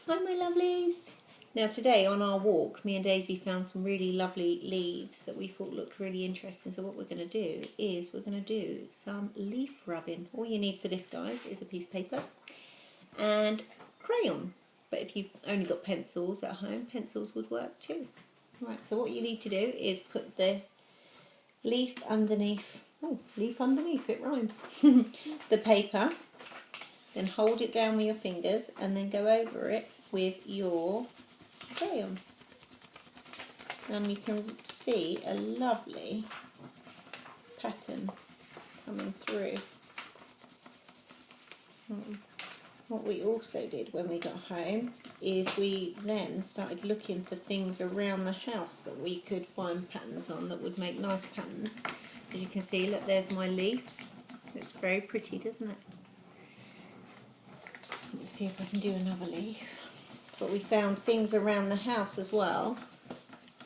Hi my lovelies! Now today on our walk, me and Daisy found some really lovely leaves that we thought looked really interesting. So what we're going to do is we're going to do some leaf rubbing. All you need for this, guys, is a piece of paper and crayon. But if you've only got pencils at home, pencils would work too. Right, so what you need to do is put the leaf underneath, it rhymes, the paper. Then hold it down with your fingers and then go over it with your crayon. And you can see a lovely pattern coming through. What we also did when we got home is we then started looking for things around the house that we could find patterns on that would make nice patterns. As you can see, look, there's my leaf. It's very pretty, doesn't it? Let's see if I can do another leaf. But we found things around the house as well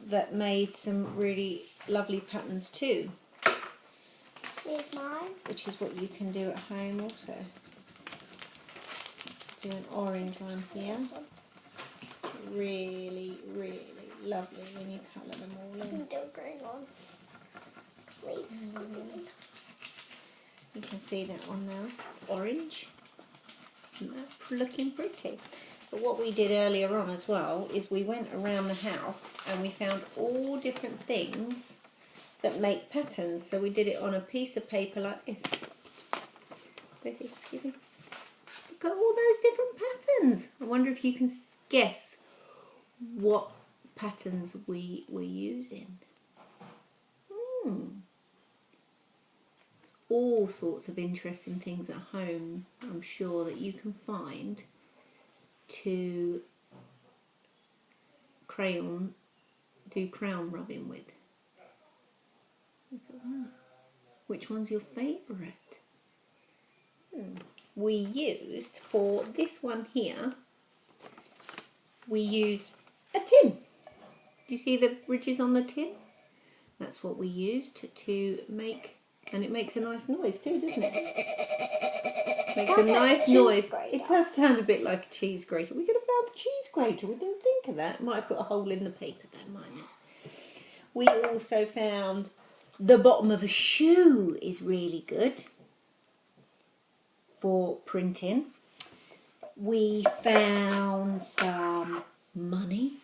that made some really lovely patterns too. Here's mine. Which is what you can do at home also. Do an orange one here. Really, really lovely when you colour them all in. Do a green one. Please. You can see that one now. It's orange. Isn't that looking pretty? But what we did earlier on as well is we went around the house and we found all different things that make patterns. So we did it on a piece of paper like this. Excuse me. Look at all those different patterns. I wonder if you can guess what patterns we were using. All sorts of interesting things at home, I'm sure, that you can find to do crown rubbing with. Look at that. Which one's your favourite? We used, for this one here, we used a tin. Do you see the ridges on the tin? That's what we used to make. And it makes a nice noise too, doesn't it? Makes a nice noise. It does sound a bit like a cheese grater. We could have found the cheese grater. We didn't think of that. Might have put a hole in the paper though, mightn't it? We also found the bottom of a shoe is really good for printing. We found some money.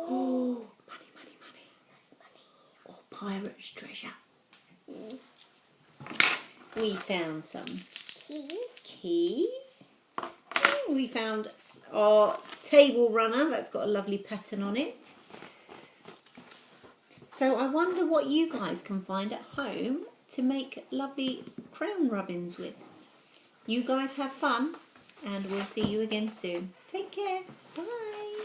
Oh, money. Or pirate's treasure. We found some keys. We found our table runner that's got a lovely pattern on it. So I wonder what you guys can find at home to make lovely crown rubbings with. You guys have fun and we'll see you again soon. Take care. Bye.